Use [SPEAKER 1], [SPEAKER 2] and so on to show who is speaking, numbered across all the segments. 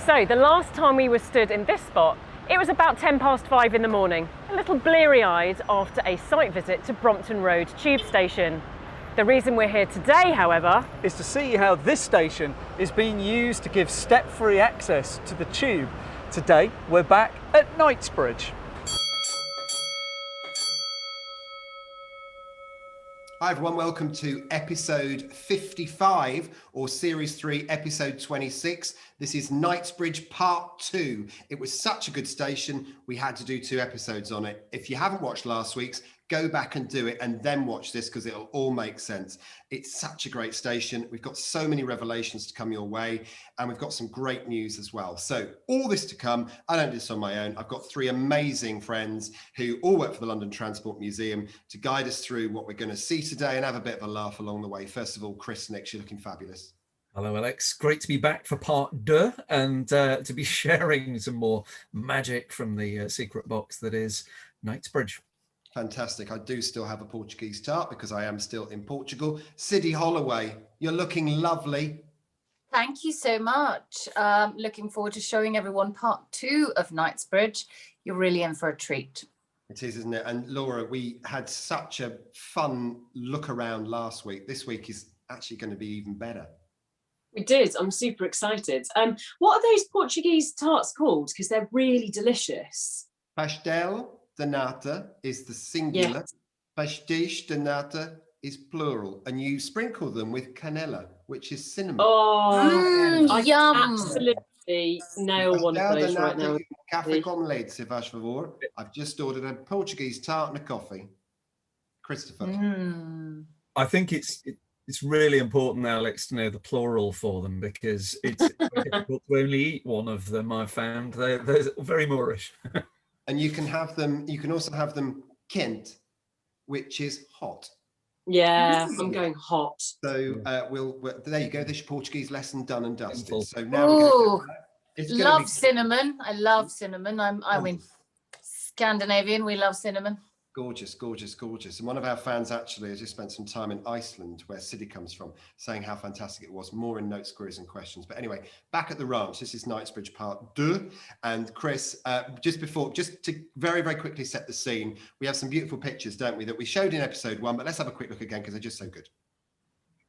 [SPEAKER 1] So the last time we were stood in this spot, it was about 5:10 in the morning, a little bleary-eyed after a site visit to Brompton Road tube station. The reason we're here today, however,
[SPEAKER 2] is to see how this station is being used to give step-free access to the tube. Today, we're back at Knightsbridge.
[SPEAKER 3] Hi everyone, welcome to episode 55 or series 3, episode 26. This is Knightsbridge Part 2. It was such a good station, we had to do 2 episodes on it. If you haven't watched last week's, go back and do it and then watch this because it'll all make sense. It's such a great station. We've got so many revelations to come your way and we've got some great news as well. So all this to come. I don't do this on my own. I've got 3 amazing friends who all work for the London Transport Museum to guide us through what we're going to see today and have a bit of a laugh along the way. First of all, Chris, Nick, you're looking fabulous.
[SPEAKER 4] Hello, Alex. Great to be back for part 2 and to be sharing some more magic from the secret box that is Knightsbridge.
[SPEAKER 3] Fantastic. I do still have a Portuguese tart because I am still in Portugal. Siddy Holloway, you're looking lovely.
[SPEAKER 5] Thank you so much. Looking forward to showing everyone part 2 of Knightsbridge. You're really in for a treat.
[SPEAKER 3] It is, isn't it? And Laura, we had such a fun look around last week. This week is actually going to be even better.
[SPEAKER 6] We did. I'm super excited. What are those Portuguese tarts called? Because they're really delicious.
[SPEAKER 3] Pastel de nata is the singular.
[SPEAKER 6] Yes.
[SPEAKER 3] Pastéis de nata is plural. And you sprinkle them with canela, which is cinnamon.
[SPEAKER 6] Oh, I
[SPEAKER 5] yum.
[SPEAKER 6] absolutely nail one of
[SPEAKER 3] Pastel de
[SPEAKER 6] those right
[SPEAKER 3] nata
[SPEAKER 6] now.
[SPEAKER 3] e café com leite, se faz favor. I've just ordered a Portuguese tart and a coffee. Christopher.
[SPEAKER 4] I think it's really important, Alex, to know the plural for them because it's difficult to only eat one of them. I've found they're very Moorish.
[SPEAKER 3] And you can have them. You can also have them quente, which is hot.
[SPEAKER 6] Yeah, I'm going hot.
[SPEAKER 3] So there you go. This Portuguese lesson done and dusted.
[SPEAKER 4] Simple.
[SPEAKER 3] So now we're going to
[SPEAKER 5] Love cinnamon. I love cinnamon. I mean, Scandinavian, we love cinnamon.
[SPEAKER 3] gorgeous, gorgeous, gorgeous. And one of our fans actually has just spent some time in Iceland, where Siddy comes from, saying how fantastic it was. More in notes, queries and questions. But anyway, back at the ranch. This is Knightsbridge Part 2. And Chris, just to very, very quickly set the scene, we have some beautiful pictures, don't we, that we showed in episode 1, but let's have a quick look again because they're just so good.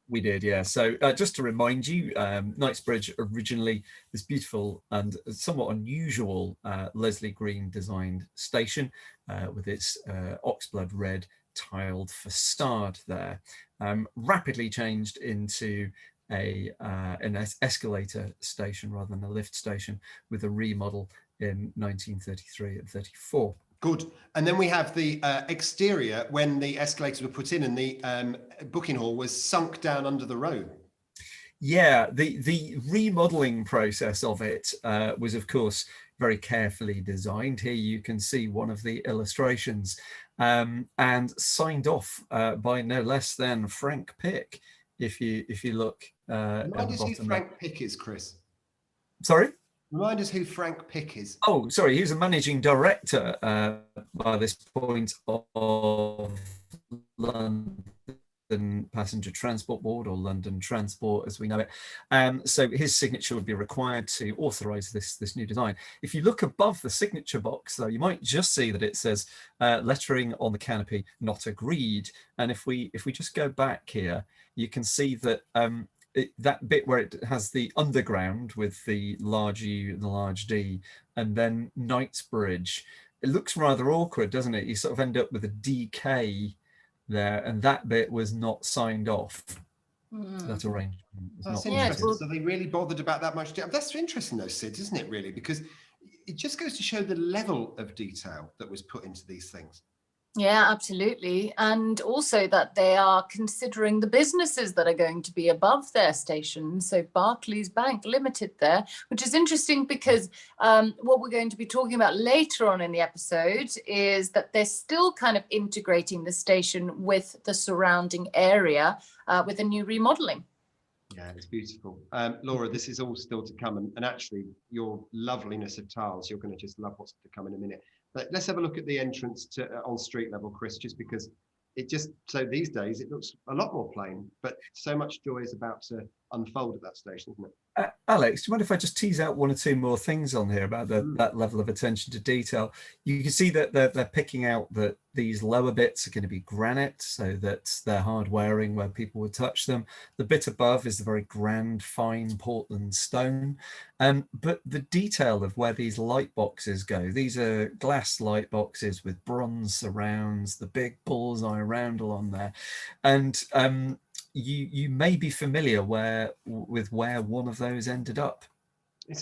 [SPEAKER 4] We did, yeah. So just to remind you, Knightsbridge originally this beautiful and somewhat unusual Leslie Green designed station with its oxblood red tiled facade there, rapidly changed into an escalator station rather than a lift station with a remodel in 1933 and 34.
[SPEAKER 3] Good. And then we have the exterior when the escalators were put in and the booking hall was sunk down under the road. Yeah,
[SPEAKER 4] the remodeling process of it was, of course, very carefully designed. Here you can see one of the illustrations and signed off by no less than Frank Pick. If you look at the bottom.
[SPEAKER 3] Who Frank Pick is, Chris?
[SPEAKER 4] Sorry?
[SPEAKER 3] Remind us who Frank Pick is.
[SPEAKER 4] Oh, sorry, he was a managing director by this point of London Passenger Transport Board, or London Transport as we know it. So his signature would be required to authorise this new design. If you look above the signature box, though, you might just see that it says lettering on the canopy, not agreed. And if we just go back here, you can see that that bit where it has the underground with the large U and the large D, and then Knightsbridge, it looks rather awkward, doesn't it? You sort of end up with a DK there, and that bit was not signed off. That arrangement was
[SPEAKER 3] That's
[SPEAKER 4] not
[SPEAKER 3] interesting.
[SPEAKER 4] signed.
[SPEAKER 3] So they really bothered about that much detail. That's interesting though, Sid, isn't it, really? Because it just goes to show the level of detail that was put into these things.
[SPEAKER 5] Yeah, absolutely. And also that they are considering the businesses that are going to be above their station. So Barclays Bank Limited there, which is interesting because what we're going to be talking about later on in the episode is that they're still kind of integrating the station with the surrounding area with a new remodeling.
[SPEAKER 3] Yeah, it's beautiful. Laura, this is all still to come. And actually, your loveliness of tiles, you're going to just love what's to come in a minute. But let's have a look at the entrance to on street level, Chris, just because it just, so these days it looks a lot more plain, but so much joy is about to unfold at that station, isn't it?
[SPEAKER 4] Alex, do you mind if I just tease out one or two more things on here about that level of attention to detail? You can see that they're picking out that these lower bits are going to be granite, so that they're hard wearing where people would touch them. The bit above is the very grand, fine Portland stone. But the detail of where these light boxes go, these are glass light boxes with bronze surrounds, the big bullseye roundel on there. And you may be familiar with where one of those ended up.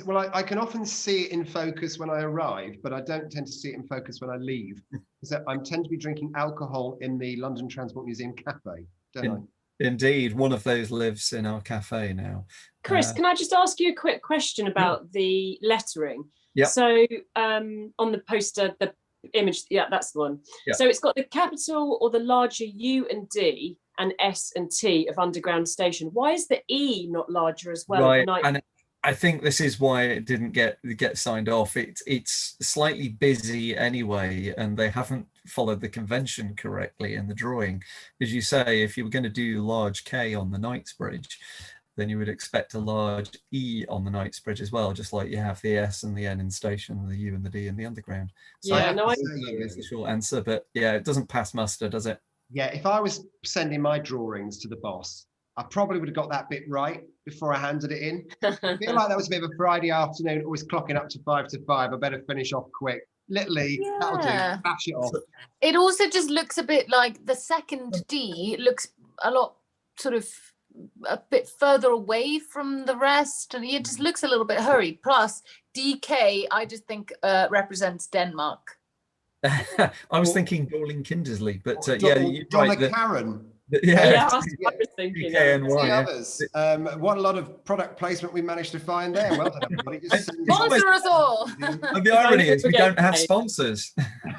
[SPEAKER 3] Well, I can often see it in focus when I arrive, but I don't tend to see it in focus when I leave. Because I tend to be drinking alcohol in the London Transport Museum cafe, don't I?
[SPEAKER 4] Indeed, one of those lives in our cafe now.
[SPEAKER 6] Chris, can I just ask you a quick question about the lettering?
[SPEAKER 4] Yeah.
[SPEAKER 6] So on the poster, the image, yeah, that's the one.
[SPEAKER 4] Yeah.
[SPEAKER 6] So it's got the capital or the larger U and D and S and T of Underground Station. Why is the E not larger as well?
[SPEAKER 4] Right, and I think this is why it didn't get signed off. It's slightly busy anyway, and they haven't followed the convention correctly in the drawing. As you say, if you were going to do large K on the Knightsbridge, then you would expect a large E on the Knightsbridge as well, just like you have the S and the N in station, the U and the D in the Underground. So
[SPEAKER 6] yeah,
[SPEAKER 4] it's the short answer, but yeah, it doesn't pass muster, does it?
[SPEAKER 3] Yeah, if I was sending my drawings to the boss, I probably would have got that bit right before I handed it in. I feel like that was a bit of a Friday afternoon, always clocking up to 5 to 5. I better finish off quick. Literally, that'll do. Bash it off.
[SPEAKER 5] It also just looks a bit like the second D looks a lot sort of a bit further away from the rest, and it just looks a little bit hurried. Plus, DK, I just think represents Denmark.
[SPEAKER 4] I was thinking Dorling Kindersley, but yeah, you're
[SPEAKER 3] Donna
[SPEAKER 4] right.
[SPEAKER 3] Karen.
[SPEAKER 6] Yeah, that's what I was thinking.
[SPEAKER 4] UKNY,
[SPEAKER 3] Others. What a lot of product placement we managed to find there. Well done, everybody.
[SPEAKER 5] Sponsor us all.
[SPEAKER 4] And the irony is we don't have sponsors.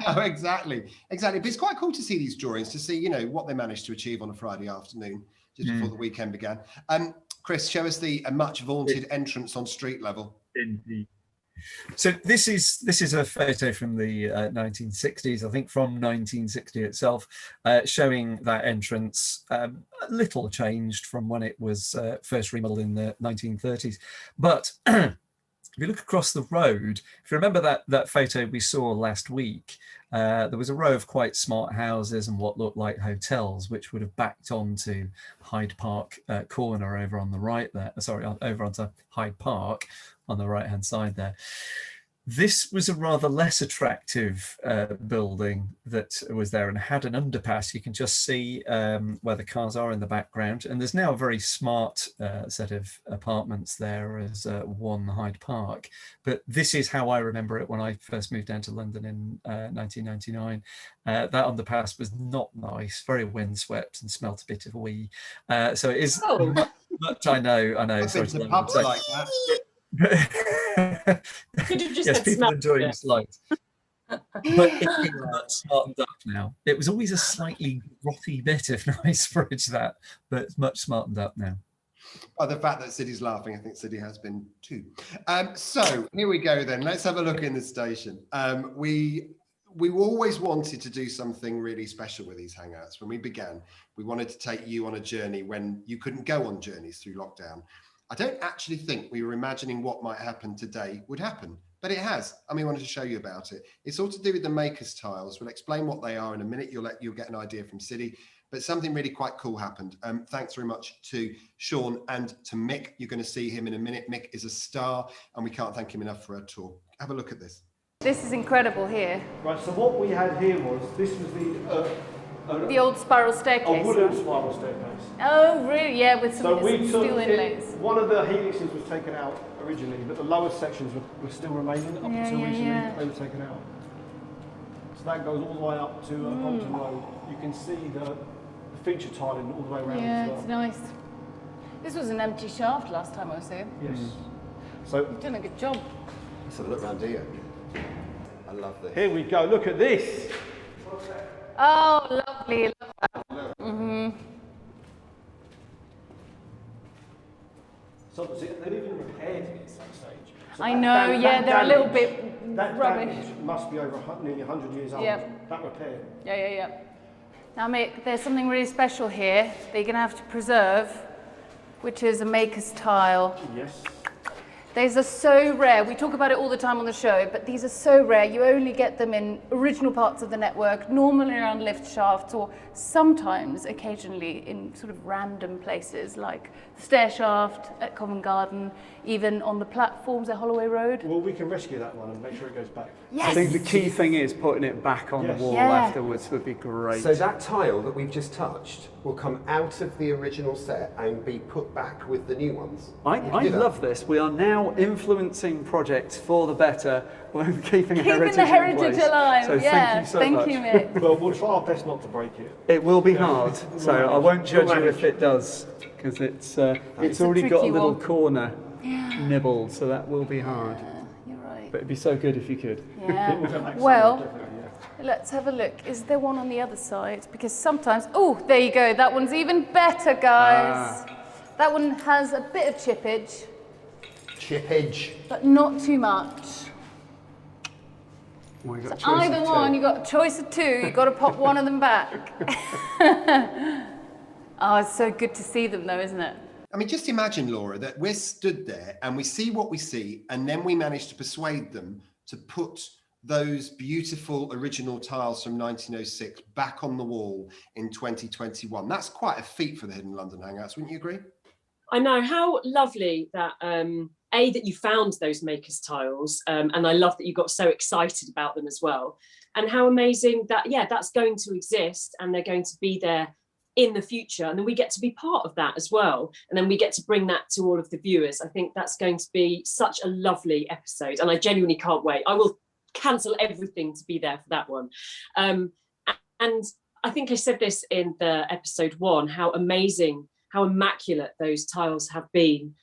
[SPEAKER 3] Oh, exactly. But it's quite cool to see these drawings, to see, what they managed to achieve on a Friday afternoon, just before the weekend began. Chris, show us the much vaunted entrance on street level.
[SPEAKER 4] Indeed. So this is a photo from the 1960s, I think from 1960 itself, showing that entrance a little changed from when it was first remodeled in the 1930s. But if you look across the road, if you remember that photo we saw last week, there was a row of quite smart houses and what looked like hotels, which would have backed onto Hyde Park corner over on the right there. Sorry, over onto Hyde Park on the right hand side there. This was a rather less attractive building that was there and had an underpass. You can just see where the cars are in the background. And there's now a very smart set of apartments there as One Hyde Park. But this is how I remember it when I first moved down to London in 1999. That underpass was not nice, very windswept and smelt a bit of wee. So it is much, I know.
[SPEAKER 3] I've been to pubs like that.
[SPEAKER 6] Could have just
[SPEAKER 4] yes,
[SPEAKER 6] said
[SPEAKER 4] people
[SPEAKER 6] smell
[SPEAKER 4] enjoying
[SPEAKER 6] it.
[SPEAKER 4] slides. But it's much smartened up now. It was always a slightly grotty bit of Knightsbridge, that, but it's much smartened up now.
[SPEAKER 3] Oh, the fact that City's laughing, I think City has been too. So here we go then. Let's have a look in the station. We always wanted to do something really special with these Hangouts. When we began, we wanted to take you on a journey when you couldn't go on journeys through lockdown. I don't actually think we were imagining what might happen today would happen, but it has, and we wanted to show you about it. It's all to do with the Makers tiles. We'll explain what they are in a minute. You'll get an idea from City, but something really quite cool happened. Thanks very much to Sean and to Mick. You're going to see him in a minute. Mick is a star, and we can't thank him enough for our tour. Have a look at this.
[SPEAKER 7] This is incredible here.
[SPEAKER 8] Right, so what we had here was, this was
[SPEAKER 7] The old spiral staircase.
[SPEAKER 8] a wooden
[SPEAKER 7] right?
[SPEAKER 8] spiral staircase.
[SPEAKER 7] Oh, really? Yeah, with some,
[SPEAKER 8] So we
[SPEAKER 7] some
[SPEAKER 8] took
[SPEAKER 7] steel inlays.
[SPEAKER 8] one of the helixes was taken out originally, but the lower sections were still remaining up until recently. They were taken out. So that goes all the way up to Brompton Road. You can see the feature tiling all the way around
[SPEAKER 7] Yeah,
[SPEAKER 8] as well.
[SPEAKER 7] it's nice. This was an empty shaft last time I was here.
[SPEAKER 8] Yes. So
[SPEAKER 7] You've done a good job.
[SPEAKER 3] Let's have a look around here. I love this.
[SPEAKER 8] here we go. Look at this.
[SPEAKER 7] Oh, lovely. Love that. Mm-hmm.
[SPEAKER 8] So they've even repaired it at some stage. So
[SPEAKER 7] I
[SPEAKER 8] that
[SPEAKER 7] know, yeah, they're a little
[SPEAKER 8] damage-
[SPEAKER 7] bit
[SPEAKER 8] that
[SPEAKER 7] rubbish.
[SPEAKER 8] damage must be over nearly 100 years old.
[SPEAKER 7] Yep.
[SPEAKER 8] That repair.
[SPEAKER 7] Yeah. Now, Mick, there's something really special here that you're going to have to preserve which is a maker's tile.
[SPEAKER 8] Yes.
[SPEAKER 7] These are so rare. We talk about it all the time on the show, but these are so rare. You only get them in original parts of the network, normally around lift shafts, or sometimes, occasionally, in sort of random places like the stair shaft at Covent Garden, even on the platforms at Holloway Road.
[SPEAKER 8] Well, we can rescue that one and make sure it goes back.
[SPEAKER 7] Yes.
[SPEAKER 2] I think the key thing is putting it back on the wall afterwards would be great.
[SPEAKER 3] So that tile that we've just touched will come out of the original set and be put back with the new ones.
[SPEAKER 2] I love this. We are now influencing projects for the better while keeping heritage
[SPEAKER 7] the heritage
[SPEAKER 2] in place.
[SPEAKER 7] alive.
[SPEAKER 2] So thank you so much.
[SPEAKER 7] Thank you, Mick.
[SPEAKER 8] Well, we'll try our best not to break it.
[SPEAKER 2] It will be hard, so I won't judge you
[SPEAKER 8] manage.
[SPEAKER 2] if it does, because it's already got a
[SPEAKER 7] tricky
[SPEAKER 2] little
[SPEAKER 7] one.
[SPEAKER 2] corner nibbled, so that will be hard.
[SPEAKER 7] You're right.
[SPEAKER 2] But it'd be so good if you could.
[SPEAKER 7] Yeah. Well, let's have a look. Is there one on the other side? Because sometimes, oh, there you go. That one's even better, guys. That one has a bit of chippage,
[SPEAKER 3] Chippage.
[SPEAKER 7] but not too much.
[SPEAKER 2] Well, you got a choice
[SPEAKER 7] Either
[SPEAKER 2] of
[SPEAKER 7] one,
[SPEAKER 2] two.
[SPEAKER 7] you got a choice of two. You've got to pop one of them back. Oh, it's so good to see them, though, isn't it?
[SPEAKER 3] I mean, just imagine, Laura, that we're stood there and we see what we see, and then we manage to persuade them to put those beautiful original tiles from 1906 back on the wall in 2021. That's quite a feat for the Hidden London Hangouts, wouldn't you agree?
[SPEAKER 6] I know, how lovely that that you found those makers tiles, and I love that you got so excited about them as well, and how amazing that that's going to exist and they're going to be there in the future, and then we get to be part of that as well, and then we get to bring that to all of the viewers. I think that's going to be such a lovely episode, and I genuinely can't wait. I will cancel everything to be there for that one. And I think I said this in the episode 1, how amazing, how immaculate those tiles have been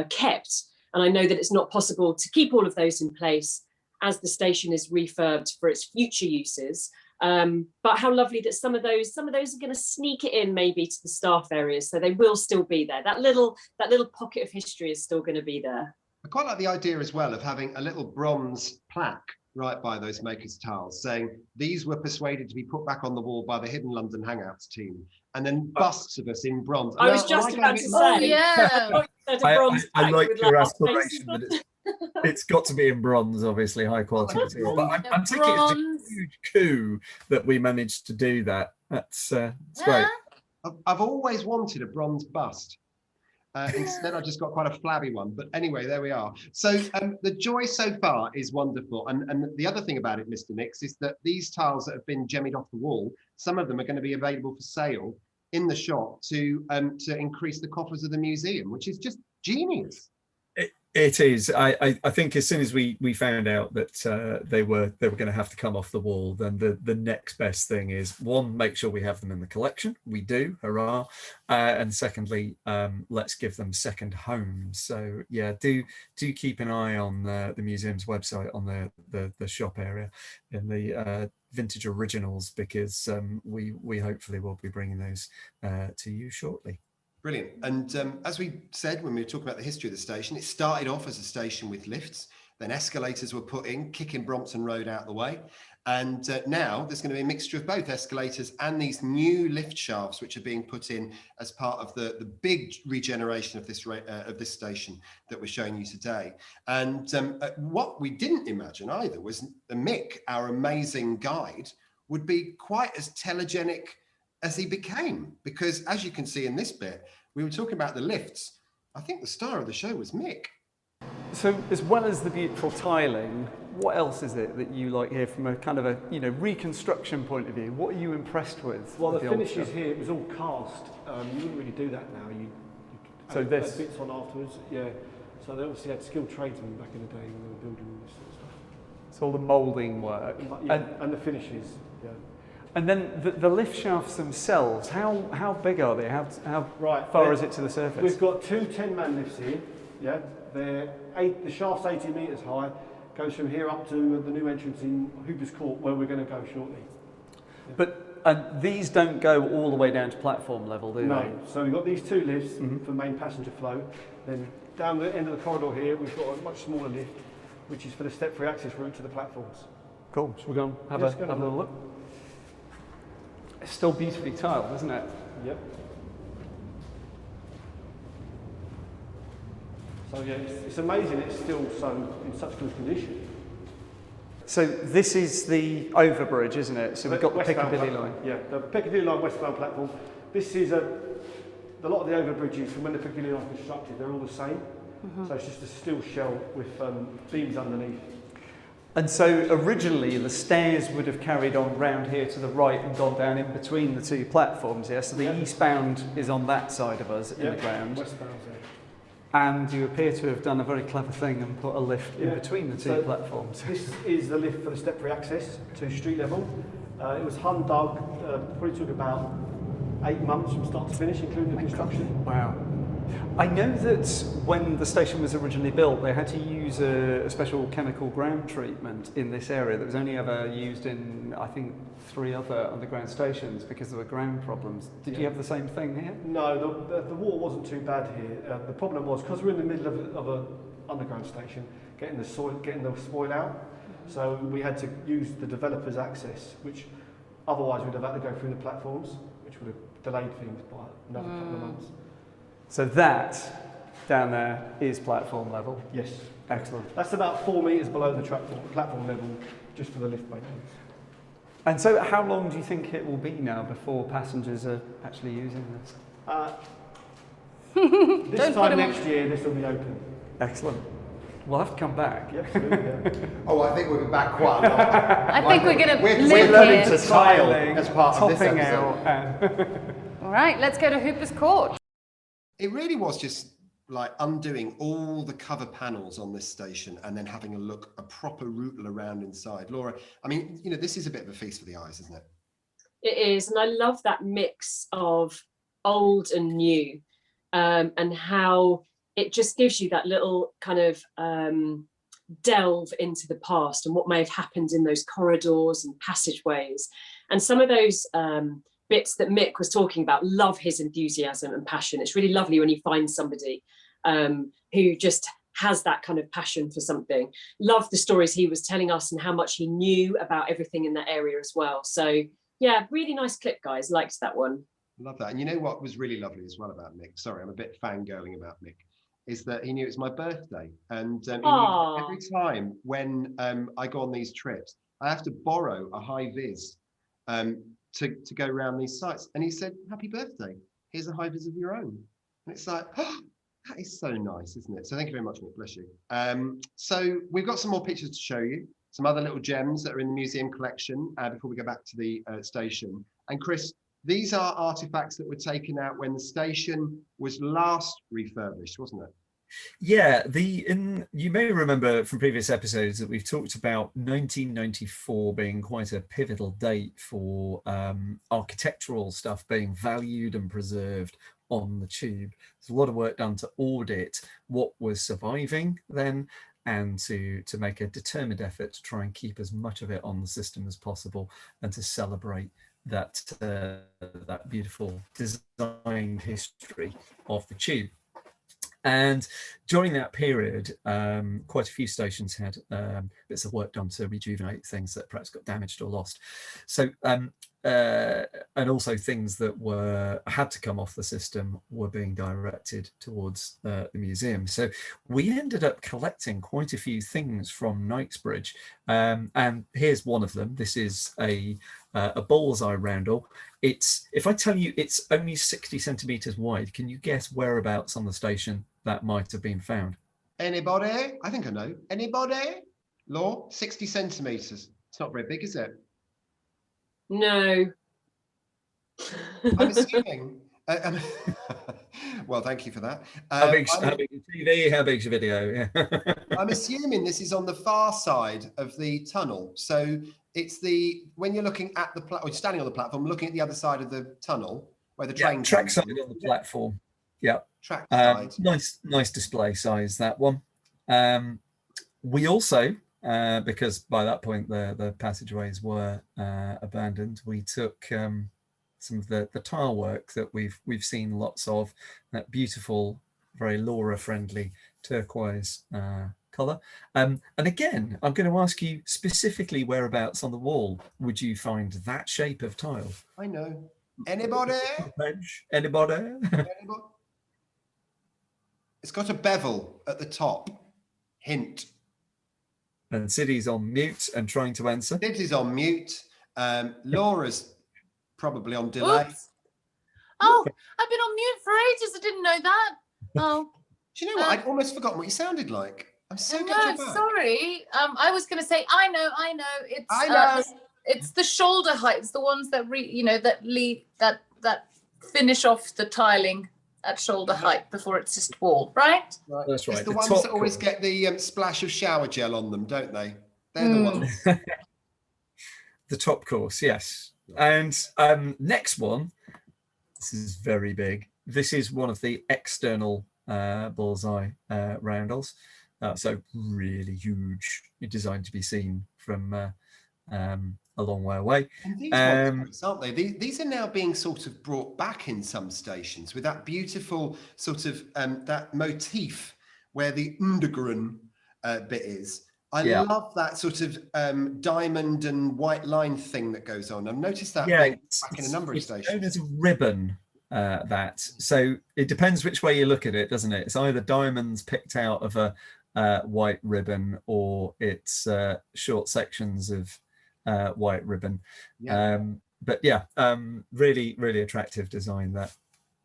[SPEAKER 6] kept. And I know that it's not possible to keep all of those in place as the station is refurbed for its future uses. But how lovely that some of those are going to sneak it in maybe to the staff areas, so they will still be there. That little pocket of history is still going to be there.
[SPEAKER 3] I quite like the idea as well of having a little bronze plaque right by those makers tiles saying these were persuaded to be put back on the wall by the Hidden London Hangouts team, and then busts of us in bronze.
[SPEAKER 6] I was just about to say.
[SPEAKER 7] Oh, yeah.
[SPEAKER 4] I like your aspiration that it's got to be in bronze, obviously high quality material. But I'm thinking it's a huge coup that we managed to do that. That's it's great.
[SPEAKER 3] I've always wanted a bronze bust. Instead, I just got quite a flabby one. But anyway, there we are. So the joy so far is wonderful. And the other thing about it, Mr. Nix, is that these tiles that have been jemmied off the wall, some of them are going to be available for sale in the shop to increase the coffers of the museum, which is just genius.
[SPEAKER 4] It is. I think as soon as we found out that they were going to have to come off the wall, then the next best thing is, one, make sure we have them in the collection. We do, hurrah! And secondly, let's give them second homes. So yeah, do keep an eye on the museum's website, on the shop area in the vintage originals, because we hopefully will be bringing those to you shortly.
[SPEAKER 3] Brilliant. And as we said when we were talking about the history of the station, it started off as a station with lifts, then escalators were put in, kicking Brompton Road out the way. And now there's going to be a mixture of both escalators and these new lift shafts, which are being put in as part of the big regeneration of this station that we're showing you today. And what we didn't imagine either was Mick, our amazing guide, would be quite as telegenic as he became, because as you can see in this bit, we were talking about the lifts. I think the star of the show was Mick.
[SPEAKER 2] So as well as the beautiful tiling, what else is it that you like here from a kind of a reconstruction point of view? What are you impressed with?
[SPEAKER 8] Well, the
[SPEAKER 2] with old
[SPEAKER 8] finishes
[SPEAKER 2] stuff?
[SPEAKER 8] here, it was all cast. You wouldn't really do that now. You
[SPEAKER 2] So
[SPEAKER 8] add
[SPEAKER 2] this-
[SPEAKER 8] bits on afterwards, yeah. So they obviously had skilled tradesmen back in the day when they were building all this sort of stuff.
[SPEAKER 2] It's all the moulding work.
[SPEAKER 8] And the finishes, yeah.
[SPEAKER 2] And then the lift shafts themselves, how big are they? How
[SPEAKER 8] Right,
[SPEAKER 2] far is it to the surface?
[SPEAKER 8] We've got two 10-man lifts here. Yeah, the shaft's 80 metres high. Goes from here up to the new entrance in Hooper's Court, where we're going to go shortly. Yeah.
[SPEAKER 2] But these don't go all the way down to platform level, do
[SPEAKER 8] No.
[SPEAKER 2] they?
[SPEAKER 8] So we've got these two lifts for main passenger flow. Then down the end of the corridor here, we've got a much smaller lift, which is for the step-free access route to the platforms.
[SPEAKER 2] Cool. So we're going to have a little look. It's still beautifully tiled, isn't it?
[SPEAKER 8] Yep. So yeah, it's amazing it's still in such good condition.
[SPEAKER 2] So this is the overbridge, isn't it? So we've got the Piccadilly line.
[SPEAKER 8] Yeah, the Piccadilly line westbound platform. This is a lot of the overbridges from when the Piccadilly line was constructed, they're all the same. So it's just a steel shell with beams underneath.
[SPEAKER 2] And so originally the stairs would have carried on round here to the right and gone down in between the two platforms, yeah? So the eastbound is on that side of us in the ground.
[SPEAKER 8] Westbound's there.
[SPEAKER 2] And you appear to have done a very clever thing and put a lift in between the two platforms.
[SPEAKER 8] This is the lift for the step-free access to street level. It was dug, probably took about 8 months from start to finish, including the construction.
[SPEAKER 2] Wow. I know that when the station was originally built, they had to use a special chemical ground treatment in this area that was only ever used in, I think, 3 other underground stations because there were ground problems. Did you have the same thing here?
[SPEAKER 8] No, the water wasn't too bad here. The problem was, because we're in the middle of an underground station, getting the spoil out. So we had to use the developer's access, which otherwise we'd have had to go through the platforms, which would have delayed things by another couple of months.
[SPEAKER 2] So that down there is platform level?
[SPEAKER 8] Yes.
[SPEAKER 2] Excellent.
[SPEAKER 8] That's about 4 metres below the platform level, just for the lift maintenance.
[SPEAKER 2] And so how long do you think it will be now before passengers are actually using this?
[SPEAKER 8] This time next year, this will be open.
[SPEAKER 2] Excellent. We'll have to come back.
[SPEAKER 8] Yeah, absolutely, yeah.
[SPEAKER 3] Oh, I think we'll be back quite a lot.
[SPEAKER 7] I think we're going to
[SPEAKER 3] we're
[SPEAKER 7] live
[SPEAKER 3] learning
[SPEAKER 7] here.
[SPEAKER 3] to tile as part of this
[SPEAKER 2] topping
[SPEAKER 3] episode.
[SPEAKER 2] out.
[SPEAKER 7] All right, let's go to Hooper's Court.
[SPEAKER 3] It really was just like undoing all the cover panels on this station and then having a proper rootle around inside. Laura, I mean, this is a bit of a feast for the eyes, isn't it?
[SPEAKER 6] It is, and I love that mix of old and new, and how it just gives you that little kind of delve into the past and what may have happened in those corridors and passageways. And some of those bits that Mick was talking about, love his enthusiasm and passion. It's really lovely when you find somebody who just has that kind of passion for something. Love the stories he was telling us and how much he knew about everything in that area as well. So yeah, really nice clip, guys. Liked that one.
[SPEAKER 3] Love that. And you know what was really lovely as well about Mick? Sorry, I'm a bit fangirling about Mick. Is that he knew it was my birthday. And he knew every time when I go on these trips, I have to borrow a high-vis to go around these sites. And he said, happy birthday, here's a high-vis of your own. And it's like, oh, that is so nice, isn't it? So thank you very much, Nick, bless you. So we've got some more pictures to show you, some other little gems that are in the museum collection before we go back to the station. And Chris, these are artifacts that were taken out when the station was last refurbished, wasn't it?
[SPEAKER 4] Yeah, you may remember from previous episodes that we've talked about 1994 being quite a pivotal date for architectural stuff being valued and preserved on the tube. There's a lot of work done to audit what was surviving then and to make a determined effort to try and keep as much of it on the system as possible and to celebrate that beautiful design history of the tube. And during that period, quite a few stations had bits of work done to rejuvenate things that perhaps got damaged or lost. So, and also things that had to come off the system were being directed towards the museum. So we ended up collecting quite a few things from Knightsbridge. And here's one of them. This is a Bullseye Roundel. If I tell you it's only 60 centimeters wide, can you guess whereabouts on the station that might have been found?
[SPEAKER 3] Anybody? I think I know. Anybody? Law, 60 centimeters. It's not very big, is it?
[SPEAKER 6] No.
[SPEAKER 3] I'm assuming. Well, thank you for that.
[SPEAKER 4] How big's your TV? How big's your video? Yeah.
[SPEAKER 3] I'm assuming this is on the far side of the tunnel. So it's when you're looking at the or standing on the platform, looking at the other side of the tunnel where the train
[SPEAKER 4] track side on the platform. Yeah.
[SPEAKER 3] Track side.
[SPEAKER 4] Nice display size, that one. We also, because by that point the passageways were abandoned, we took some of the tile work that we've seen lots of, that beautiful, very Laura-friendly turquoise colour. And again, I'm going to ask you specifically whereabouts on the wall would you find that shape of tile?
[SPEAKER 3] I know. Anybody?
[SPEAKER 4] Anybody?
[SPEAKER 3] It's got a bevel at the top. Hint.
[SPEAKER 4] And Siddy's on mute and trying to answer.
[SPEAKER 3] Sid's on mute. Laura's probably on delay.
[SPEAKER 5] Oops. Oh, I've been on mute for ages. I didn't know that. Oh.
[SPEAKER 3] Do you know what? I'd almost forgotten what you sounded like. I'm so glad you're back.
[SPEAKER 5] Sorry. I was going to say, I know. It's
[SPEAKER 3] I know.
[SPEAKER 5] It's the shoulder heights, the ones that that finish off the tiling at shoulder height before it's just wall, right?
[SPEAKER 4] That's right.
[SPEAKER 3] It's the ones that always get the splash of shower gel on them, don't they? They're the ones.
[SPEAKER 4] The top course, yes. And next one, this is very big. This is one of the external Bullseye Roundels. So really huge, designed to be seen from a long way away.
[SPEAKER 3] And these ones, aren't they? These are now being sort of brought back in some stations with that beautiful sort of that motif where the undergrun bit is. I love that sort of diamond and white line thing that goes on. I've noticed that back in a number of stations.
[SPEAKER 4] It's known as a ribbon, that. So it depends which way you look at it, doesn't it? It's either diamonds picked out of a white ribbon, or it's short sections of white ribbon. But yeah, really, really attractive design. That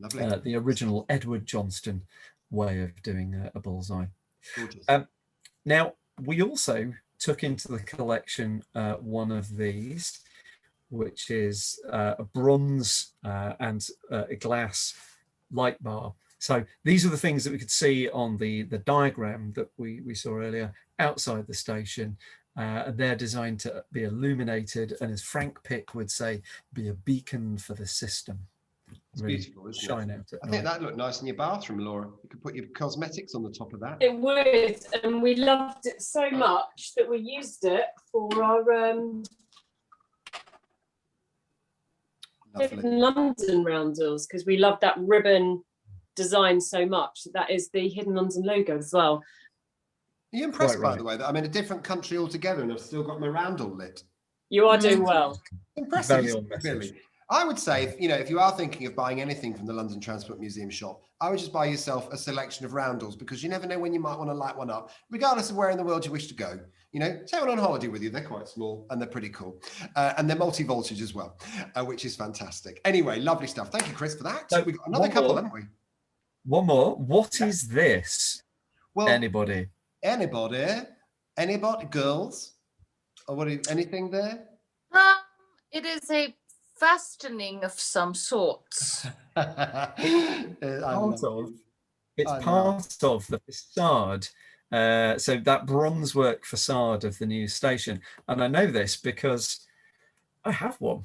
[SPEAKER 3] lovely.
[SPEAKER 4] The original Edward Johnston way of doing a bullseye. Now, we also took into the collection one of these, which is a bronze and a glass light bar. So these are the things that we could see on the diagram that we saw earlier outside the station. They're designed to be illuminated, and as Frank Pick would say, be a beacon for the system.
[SPEAKER 3] It's
[SPEAKER 4] really
[SPEAKER 3] beautiful, isn't
[SPEAKER 4] shine
[SPEAKER 3] it?
[SPEAKER 4] out at
[SPEAKER 3] I think
[SPEAKER 4] night.
[SPEAKER 3] that looked nice in your bathroom, Laura. You could put your cosmetics on the top of that.
[SPEAKER 6] It would, and we loved it so much that we used it for our Hidden London roundels, because we love that ribbon design so much. That is the Hidden London logo as well.
[SPEAKER 3] Are you impressed, by the way, that I'm in a different country altogether and I've still got my roundel lit?
[SPEAKER 6] You are doing well.
[SPEAKER 3] Impressive,
[SPEAKER 4] Very
[SPEAKER 3] isn't
[SPEAKER 4] on
[SPEAKER 3] it,
[SPEAKER 4] message.
[SPEAKER 3] really? I would say, if you are thinking of buying anything from the London Transport Museum shop, I would just buy yourself a selection of roundels, because you never know when you might want to light one up, regardless of where in the world you wish to go. Take one on holiday with you. They're quite small and they're pretty cool. And they're multi-voltage as well, which is fantastic. Anyway, lovely stuff. Thank you, Chris, for that.
[SPEAKER 4] So,
[SPEAKER 3] We've got another couple, haven't we?
[SPEAKER 4] One more. What is this?
[SPEAKER 3] Well,
[SPEAKER 4] Anybody?
[SPEAKER 3] Anybody? Girls? Or anything there?
[SPEAKER 5] It is a fastening of some sort.
[SPEAKER 4] It's part of the facade. So that bronze work facade of the new station. And I know this because I have one.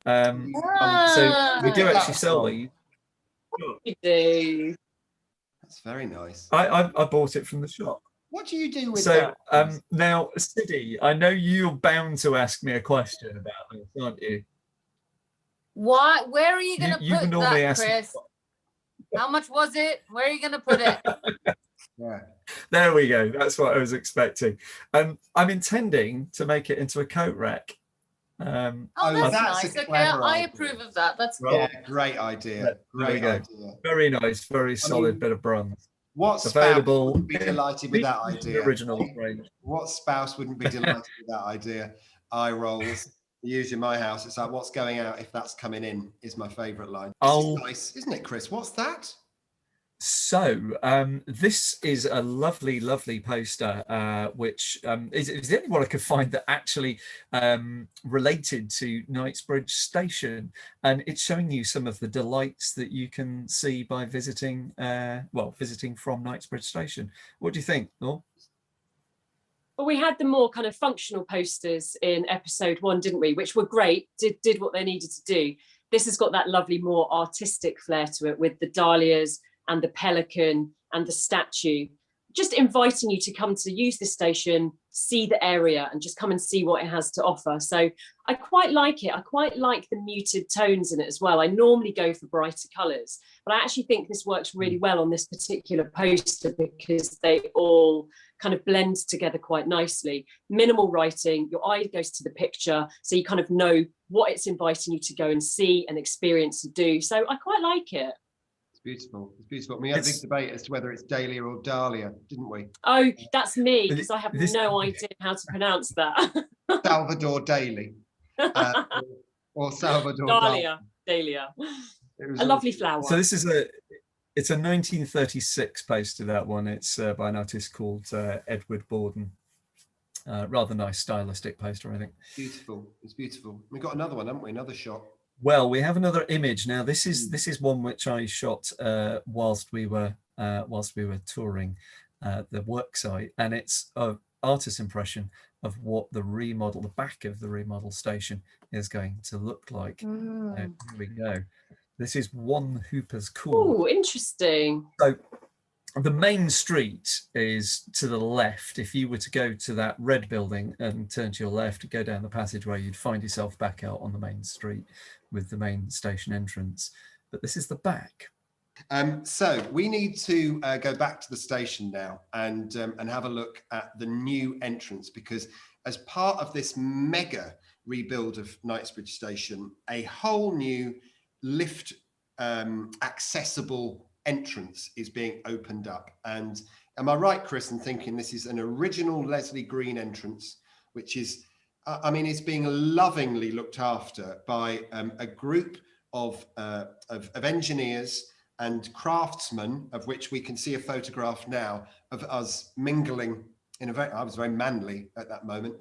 [SPEAKER 4] So we do actually sell these.
[SPEAKER 6] You do.
[SPEAKER 3] That's very nice.
[SPEAKER 4] I bought it from the shop.
[SPEAKER 3] What do you do with
[SPEAKER 4] So
[SPEAKER 3] that?
[SPEAKER 4] now, Siddy, I know you're bound to ask me a question about this, aren't you?
[SPEAKER 5] Why? Where are you going to
[SPEAKER 4] You
[SPEAKER 5] put
[SPEAKER 4] can normally
[SPEAKER 5] that,
[SPEAKER 4] ask-
[SPEAKER 5] Chris? How much was it? Where are you going to put it?
[SPEAKER 3] Yeah.
[SPEAKER 4] There we go. That's what I was expecting. I'm intending to make it into a coat rack.
[SPEAKER 5] Oh,
[SPEAKER 3] that's
[SPEAKER 5] that's
[SPEAKER 3] a
[SPEAKER 5] nice. Okay,
[SPEAKER 3] clever
[SPEAKER 5] I
[SPEAKER 3] idea.
[SPEAKER 5] approve of that. That's
[SPEAKER 4] Well,
[SPEAKER 5] cool.
[SPEAKER 3] Yeah, great idea.
[SPEAKER 4] There we
[SPEAKER 3] Great
[SPEAKER 4] go.
[SPEAKER 3] idea.
[SPEAKER 4] Very nice, very solid
[SPEAKER 3] mean,
[SPEAKER 4] bit of bronze.
[SPEAKER 3] What
[SPEAKER 4] Available.
[SPEAKER 3] spouse wouldn't be delighted with that
[SPEAKER 4] The
[SPEAKER 3] idea?
[SPEAKER 4] original range.
[SPEAKER 3] What spouse wouldn't be delighted with that idea? Eye rolls. Usually in my house, it's like, what's going out if that's coming in is my favourite line. This is nice, isn't it, Chris? What's that?
[SPEAKER 4] So this is a lovely, lovely poster, which is the only one I could find that actually related to Knightsbridge Station, and it's showing you some of the delights that you can see by visiting, visiting from Knightsbridge Station. What do you think, Nor?
[SPEAKER 6] Well, we had the more kind of functional posters in episode 1, didn't we? Which were great, did what they needed to do. This has got that lovely, more artistic flair to it, with the dahlias and the pelican and the statue, just inviting you to come to use this station, see the area, and just come and see what it has to offer. So I quite like it. I quite like the muted tones in it as well. I normally go for brighter colours, but I actually think this works really well on this particular poster because they all kind of blend together quite nicely. Minimal writing, your eye goes to the picture, so you kind of know what it's inviting you to go and see and experience and do. So I quite like it.
[SPEAKER 3] Beautiful. It's beautiful. We had a big debate as to whether it's Dahlia or Dahlia, didn't we?
[SPEAKER 6] Oh, that's me, because I have no idea how to pronounce that.
[SPEAKER 3] Salvador Daley. Or Salvador
[SPEAKER 6] Dahlia. Dahlia. A lovely flower.
[SPEAKER 4] So this is it's a 1936 poster, that one. It's by an artist called Edward Borden. Rather nice stylistic poster, I think.
[SPEAKER 3] Beautiful. It's beautiful. We've got another one, haven't we? Another shot.
[SPEAKER 4] Well, we have another image now. This is one which I shot whilst we were touring the work site, and it's an artist's impression of what the back of the remodel station is going to look like. Here we go. This is One Hooper's Court.
[SPEAKER 6] Oh, interesting.
[SPEAKER 4] So the main street is to the left. If you were to go to that red building and turn to your left, go down the passageway, you'd find yourself back out on the main street with the main station entrance. But this is the back.
[SPEAKER 3] So we need to go back to the station now and have a look at the new entrance, because as part of this mega rebuild of Knightsbridge Station, a whole new lift accessible entrance is being opened up. And am I right, Chris, in thinking this is an original Leslie Green entrance, which is, I mean, it's being lovingly looked after by a group of engineers and craftsmen, of which we can see a photograph now of us mingling I was very manly at that moment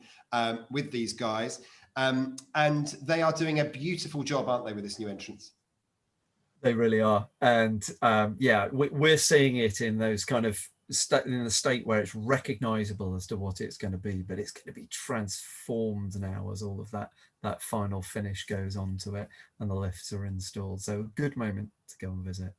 [SPEAKER 3] with these guys. And they are doing a beautiful job, aren't they, with this new entrance?
[SPEAKER 4] They really are. And yeah, we're seeing it in those kind of in the state where it's recognizable as to what it's going to be, but it's going to be transformed now as all of that final finish goes onto it and the lifts are installed. So a good moment to go and visit.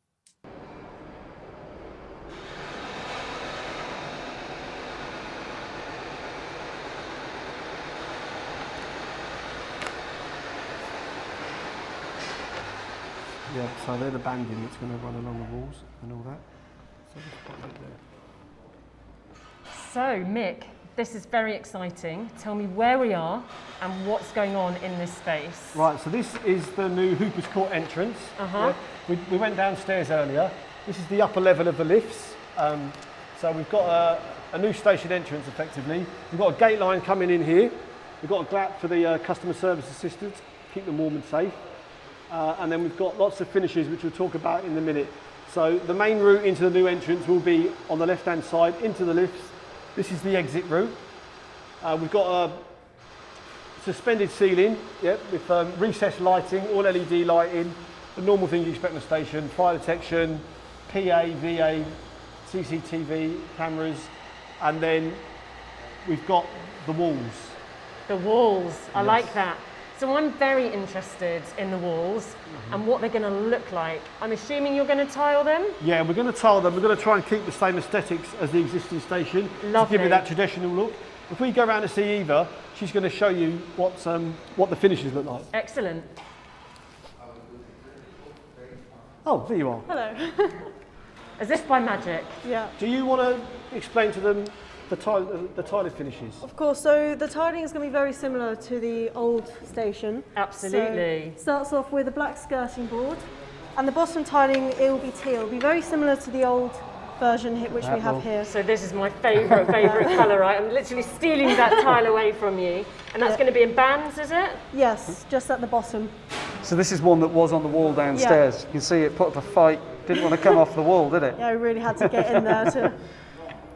[SPEAKER 8] Yeah, so they're the banding that's going to run along the walls and all that. So there's quite a bit there.
[SPEAKER 1] So, Mick, this is very exciting. Tell me where we are and what's going on in this space.
[SPEAKER 8] Right, so this is the new Hooper's Court entrance. Yeah, we went downstairs earlier. This is the upper level of the lifts. So we've got a new station entrance, effectively. We've got a gate line coming in here. We've got a glat for the customer service assistants, keep them warm and safe. And then we've got lots of finishes, which we'll talk about in a minute. So the main route into the new entrance will be on the left-hand side, into the lifts. This is the exit route. We've got a suspended ceiling, with recessed lighting, all LED lighting, the normal things you expect in a station, fire detection, PA, VA, CCTV, cameras, and then we've got the walls.
[SPEAKER 1] The walls, I like that. So I'm very interested in the walls and what they're going to look like. I'm assuming you're going to tile them?
[SPEAKER 8] Yeah, we're going to tile them. We're going to try and keep the same aesthetics as the existing station.
[SPEAKER 1] Lovely.
[SPEAKER 8] To give it that traditional look. If we go around to see Eva, she's going to show you what the finishes look like.
[SPEAKER 1] Excellent.
[SPEAKER 8] Oh, there you are.
[SPEAKER 7] Hello.
[SPEAKER 1] Is this by magic?
[SPEAKER 7] Yeah.
[SPEAKER 8] Do you want to explain to them the tiling finishes?
[SPEAKER 9] Of course, so the tiling is going to be very similar to the old station.
[SPEAKER 1] Absolutely.
[SPEAKER 9] So starts off with a black skirting board, and the bottom tiling, it will be teal. It'll be very similar to the old version which we have here.
[SPEAKER 1] So this is my favourite colour, right? I'm literally stealing that tile away from you. And that's going to be in bands, is it?
[SPEAKER 9] Yes, just at the bottom.
[SPEAKER 2] So this is one that was on the wall downstairs. You can see it put up a fight, didn't want to come off the wall, did it?
[SPEAKER 9] Yeah, we really had to get in there to...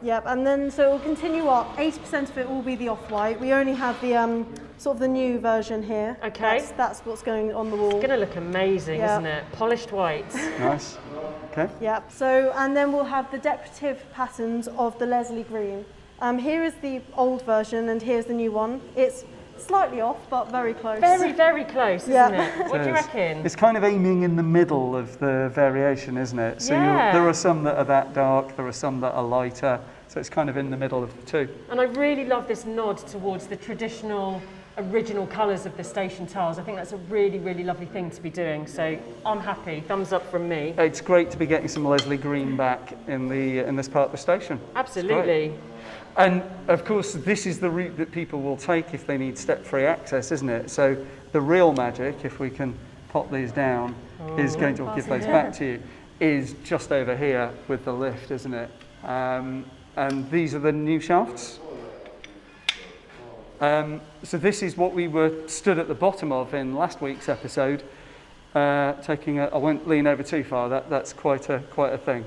[SPEAKER 9] Yep, and then so it will continue up. 80% of it will be the off-white. We only have the sort of the new version here.
[SPEAKER 1] Okay.
[SPEAKER 9] That's what's going on the wall.
[SPEAKER 1] It's going to look amazing, isn't it? Polished white.
[SPEAKER 2] Nice. Okay.
[SPEAKER 9] Yep. So and then we'll have the decorative patterns of the Leslie Green. Here is the old version, and here's the new one. It's slightly off, but very close.
[SPEAKER 1] Very, very close, isn't it? What do you reckon?
[SPEAKER 2] It's kind of aiming in the middle of the variation, isn't it? So there are some that are that dark, there are some that are lighter, so it's kind of in the middle of the two.
[SPEAKER 1] And I really love this nod towards the traditional, original colours of the station tiles. I think that's a really, really lovely thing to be doing, so I'm happy. Thumbs up from me.
[SPEAKER 2] It's great to be getting some Leslie Green back in this part of the station.
[SPEAKER 1] Absolutely.
[SPEAKER 2] And of course, this is the route that people will take if they need step-free access, isn't it? So the real magic, if we can pop these down, is going to give those back to you. is just over here with the lift, isn't it? And these are the new shafts. So this is what we were stood at the bottom of in last week's episode. I won't lean over too far. That's quite a thing.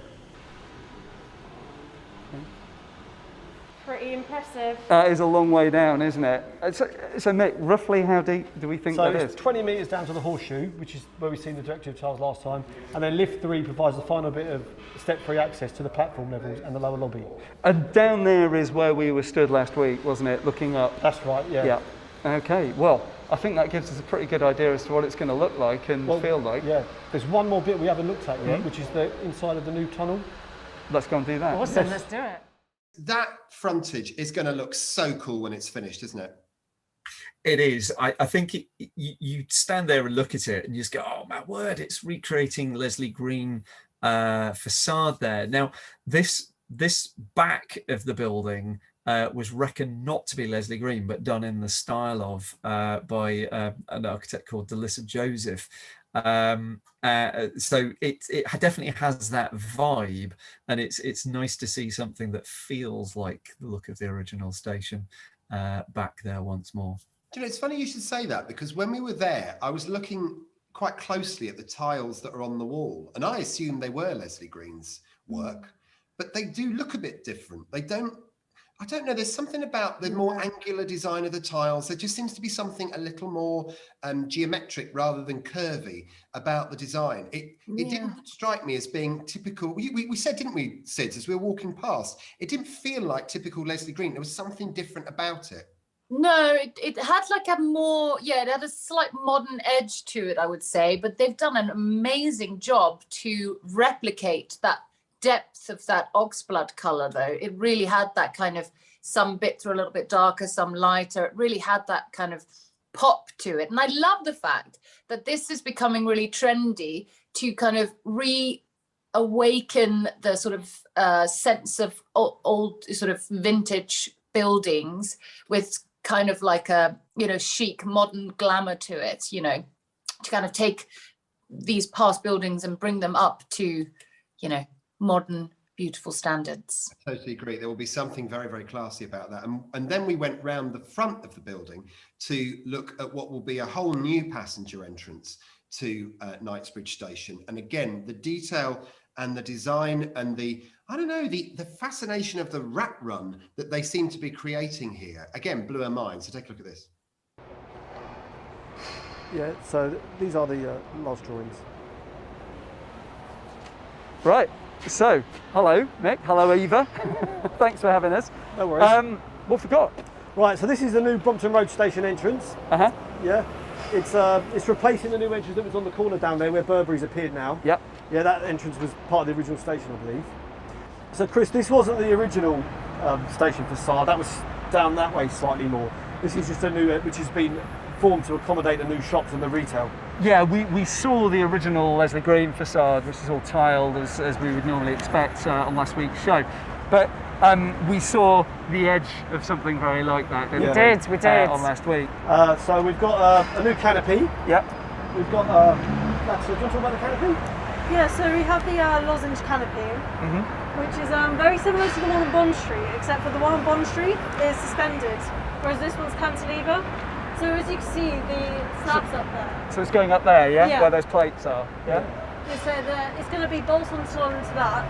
[SPEAKER 9] Pretty impressive.
[SPEAKER 2] That is a long way down, isn't it? So Mick, roughly how deep do we think that is?
[SPEAKER 8] So it's 20 metres down to the horseshoe, which is where we've seen the directive tiles last time, and then lift 3 provides the final bit of step-free access to the platform levels and the lower lobby.
[SPEAKER 2] And down there is where we were stood last week, wasn't it? Looking up.
[SPEAKER 8] That's right, yeah.
[SPEAKER 2] Yeah. Okay, well, I think that gives us a pretty good idea as to what it's going to look like and feel like.
[SPEAKER 8] Yeah, there's one more bit we haven't looked at yet, which is the inside of the new tunnel.
[SPEAKER 2] Let's go and do that.
[SPEAKER 1] Awesome, let's do it.
[SPEAKER 3] That frontage is going to look so cool when it's finished, isn't it?
[SPEAKER 4] It is. I think you stand there and look at it and you just go, oh my word, it's recreating Leslie Green facade there. Now, this back of the building was reckoned not to be Leslie Green, but done in the style of by an architect called Delissa Joseph. So it definitely has that vibe, and it's nice to see something that feels like the look of the original station back there once more.
[SPEAKER 3] Do you know, it's funny you should say that, because when we were there, I was looking quite closely at the tiles that are on the wall, and I assumed they were Leslie Green's work, but they do look a bit different. I don't know, there's something about the more angular design of the tiles. There just seems to be something a little more geometric rather than curvy about the design. It didn't strike me as being typical. We said, didn't we, Sid, as we were walking past, it didn't feel like typical Leslie Green. There was something different about it.
[SPEAKER 5] No, it had like a more, it had a slight modern edge to it, I would say, but they've done an amazing job to replicate that depth of that oxblood color, though. It really had that kind of, some bits were a little bit darker, some lighter. It really had that kind of pop to it. And I love the fact that this is becoming really trendy to kind of reawaken the sort of sense of old sort of vintage buildings with kind of like a, chic, modern glamour to it, to kind of take these past buildings and bring them up to, modern, beautiful standards.
[SPEAKER 3] I totally agree. There will be something very, very classy about that. And then we went round the front of the building to look at what will be a whole new passenger entrance to Knightsbridge Station. And again, the detail and the design and the fascination of the rat run that they seem to be creating here, again, blew our minds. So take a look at this.
[SPEAKER 8] Yeah, so these are the last drawings.
[SPEAKER 2] Right. So, hello, Mick. Hello, Eva. Thanks for having us.
[SPEAKER 8] No worries.
[SPEAKER 2] What forgot?
[SPEAKER 8] Right, so this is the new Brompton Road Station entrance. Yeah, it's replacing the new entrance that was on the corner down there where Burberry's appeared now.
[SPEAKER 2] Yep.
[SPEAKER 8] Yeah, that entrance was part of the original station, I believe. So, Chris, this wasn't the original station facade. That was down that way slightly more. This is just a new, which has been formed to accommodate the new shops and the retail.
[SPEAKER 2] Yeah, we saw the original Leslie Green facade, which is all tiled as we would normally expect on last week's show. But we saw the edge of something very like that, didn't we?
[SPEAKER 1] We did.
[SPEAKER 2] On last week.
[SPEAKER 8] So we've got a new canopy.
[SPEAKER 2] Yep.
[SPEAKER 8] We've got, do you want to talk about the canopy?
[SPEAKER 9] Yeah, so we have the lozenge canopy, which is very similar to the one on Bond Street, except for the one on Bond Street is suspended, whereas this one's cantilever. So as you can see, the slab's up there.
[SPEAKER 2] So it's going up there, yeah?
[SPEAKER 9] Yeah.
[SPEAKER 2] Where those plates are, yeah?
[SPEAKER 9] So it's going to be bolts onto that.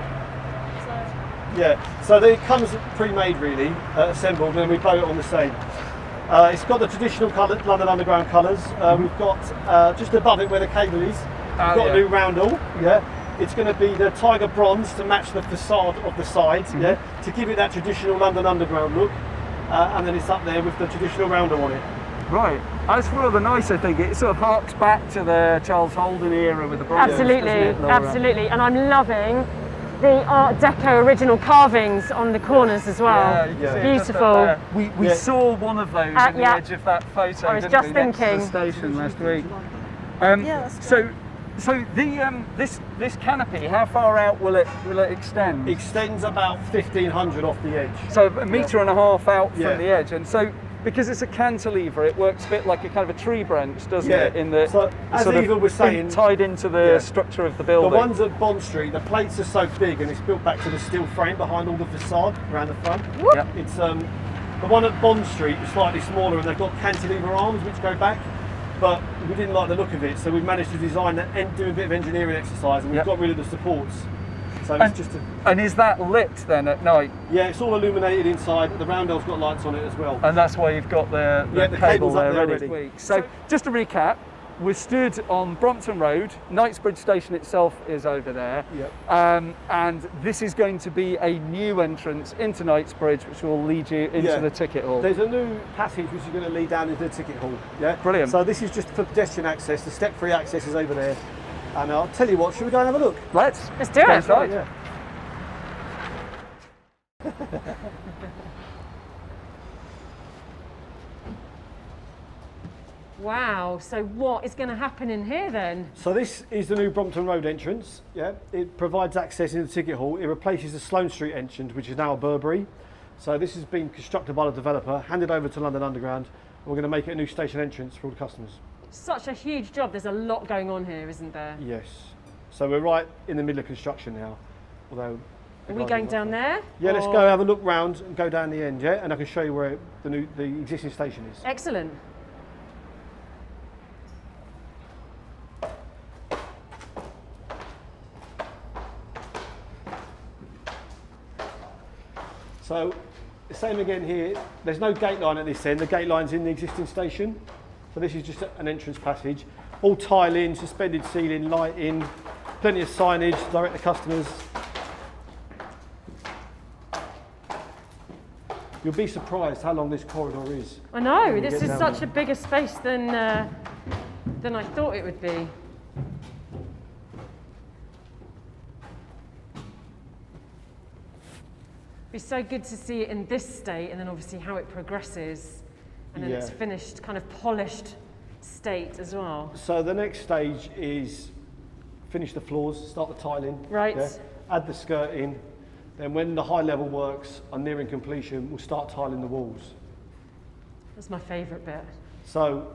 [SPEAKER 8] Yeah, so it comes pre-made really, assembled, and then we blow it on the same. It's got the traditional London Underground colours. We've got, just above it where the cable is, we've got a new roundel, yeah? It's going to be the tiger bronze to match the facade of the sides, yeah? To give it that traditional London Underground look. And then it's up there with the traditional roundel on it.
[SPEAKER 2] Right, that's rather nice, I think. It sort of harks back to the Charles Holden era with the bronze.
[SPEAKER 1] Absolutely, and I'm loving the Art Deco original carvings on the corners as well. Beautiful.
[SPEAKER 2] We saw one of those at the edge of that photo.
[SPEAKER 1] I was just thinking.
[SPEAKER 2] Next to the station last week. So this canopy, how far out will it extend?
[SPEAKER 8] Extends about 1,500 off the edge.
[SPEAKER 2] So a metre and a half out from the edge, and so because it's a cantilever, it works a bit like a kind of a tree branch, doesn't
[SPEAKER 8] Yeah.
[SPEAKER 2] it? In the
[SPEAKER 8] So, as
[SPEAKER 2] sort
[SPEAKER 8] Eva
[SPEAKER 2] of
[SPEAKER 8] was saying,
[SPEAKER 2] tied into the
[SPEAKER 8] yeah,
[SPEAKER 2] structure of the
[SPEAKER 8] the
[SPEAKER 2] building.
[SPEAKER 8] ones at Bond Street, the plates are so big and it's built back to the steel frame behind all the facade around the front.
[SPEAKER 2] Yep.
[SPEAKER 8] It's the one at Bond Street is slightly smaller and they've got cantilever arms which go back, but we didn't like the look of it, so we've managed to design that and do a bit of engineering exercise, and we've got rid of the supports. So it's just
[SPEAKER 2] and is that lit then at night?
[SPEAKER 8] yeah, it's all illuminated inside. The Roundel's got lights on it as well.
[SPEAKER 2] And that's why you've got the
[SPEAKER 8] the
[SPEAKER 2] cable
[SPEAKER 8] cable's up
[SPEAKER 2] there
[SPEAKER 8] there
[SPEAKER 2] ready.
[SPEAKER 8] ready.
[SPEAKER 2] So just to recap, we're stood on Brompton Road. Knightsbridge Station itself is over there.
[SPEAKER 8] Yep.
[SPEAKER 2] And this is going to be a new entrance into Knightsbridge, which will lead you into the ticket hall.
[SPEAKER 8] There's a new passage which is going to lead down into the ticket hall. Yeah,
[SPEAKER 2] Brilliant.
[SPEAKER 8] So this is just for pedestrian access. The step-free access is over there. And I'll tell you what, should we go and have a look?
[SPEAKER 2] Let's
[SPEAKER 1] do
[SPEAKER 2] go
[SPEAKER 1] it.
[SPEAKER 2] inside.
[SPEAKER 8] Yeah.
[SPEAKER 1] Wow, so what is going to happen in here then?
[SPEAKER 8] So this is the new Brompton Road entrance. Yeah, it provides access into the ticket hall. It replaces the Sloane Street entrance, which is now a Burberry. So this has been constructed by the developer, handed over to London Underground, and we're going to make it a new station entrance for all the customers.
[SPEAKER 1] Such a huge job. There's a lot going on here, isn't there?
[SPEAKER 8] Yes. So we're right in the middle of construction now. Although,
[SPEAKER 1] Are we going down there?
[SPEAKER 8] Yeah, let's
[SPEAKER 1] or-
[SPEAKER 8] go have a look round and go down the end. Yeah, and I can show you where the existing station is.
[SPEAKER 1] Excellent.
[SPEAKER 8] So, same again here. There's no gate line at this end. The gate line's in the existing station. So this is just an entrance passage. All tile in, suspended ceiling, lighting, plenty of signage, direct to customers. You'll be surprised how long this corridor is.
[SPEAKER 1] I know,
[SPEAKER 8] when you
[SPEAKER 1] this
[SPEAKER 8] get
[SPEAKER 1] is
[SPEAKER 8] down
[SPEAKER 1] such
[SPEAKER 8] there.
[SPEAKER 1] a bigger space than I thought it would be. It'd be so good to see it in this state, and then obviously how it progresses, and then it's
[SPEAKER 8] Yeah.
[SPEAKER 1] finished, kind of polished state as well.
[SPEAKER 8] So the next stage is finish the floors, start the tiling.
[SPEAKER 1] Right.
[SPEAKER 8] Yeah, add the skirting. Then when the high level works are nearing completion, we'll start tiling the walls.
[SPEAKER 1] That's my favourite bit.
[SPEAKER 8] So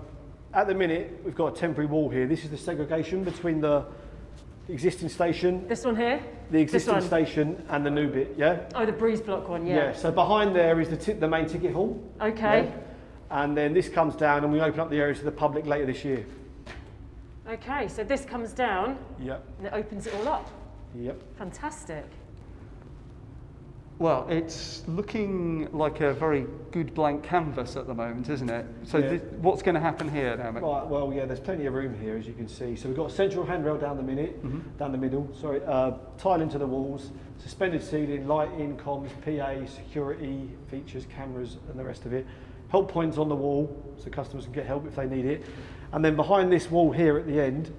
[SPEAKER 8] at the minute, we've got a temporary wall here. This is the segregation between the existing station,
[SPEAKER 1] This one here?
[SPEAKER 8] the existing
[SPEAKER 1] one?
[SPEAKER 8] station and the new bit, yeah?
[SPEAKER 1] Oh, the breeze block one, yeah.
[SPEAKER 8] So behind there is the main ticket hall.
[SPEAKER 1] Okay.
[SPEAKER 8] yeah? And then this comes down and we open up the area to the public later this year.
[SPEAKER 1] Okay, so this comes down
[SPEAKER 8] Yep,
[SPEAKER 1] and it opens it all up.
[SPEAKER 8] yep.
[SPEAKER 1] Fantastic.
[SPEAKER 2] Well, it's looking like a very good blank canvas at the moment, isn't it? So
[SPEAKER 8] Yeah.
[SPEAKER 2] what's going to happen here now, Mick?
[SPEAKER 8] Right, well, yeah, there's plenty of room here, as you can see. So we've got a central handrail down the middle, tile into the walls, suspended ceiling, lighting, comms, PA, security, features, cameras, and the rest of it. Help points on the wall, so customers can get help if they need it. And then behind this wall here at the end,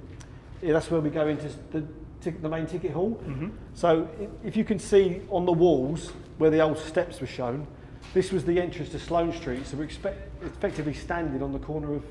[SPEAKER 8] that's where we go into the main ticket hall. So if you can see on the walls where the old steps were shown, this was the entrance to Sloane Street. So we're effectively standing on the corner of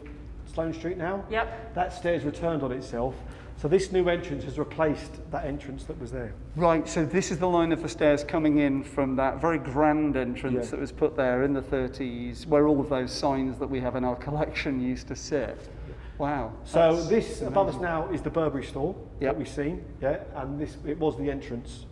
[SPEAKER 8] Sloane Street now.
[SPEAKER 1] Yep.
[SPEAKER 8] That stair's returned on itself. So this new entrance has replaced that entrance that was there.
[SPEAKER 2] Right, so this is the line of the stairs coming in from that very grand entrance
[SPEAKER 8] Yeah.
[SPEAKER 2] that was put there in the 30s, where all of those signs that we have in our collection used to sit. Wow.
[SPEAKER 8] So
[SPEAKER 2] that's
[SPEAKER 8] this above us
[SPEAKER 2] amazing.
[SPEAKER 8] now is the Burberry store
[SPEAKER 2] Yep.
[SPEAKER 8] that we've seen, yeah, and it was the entrance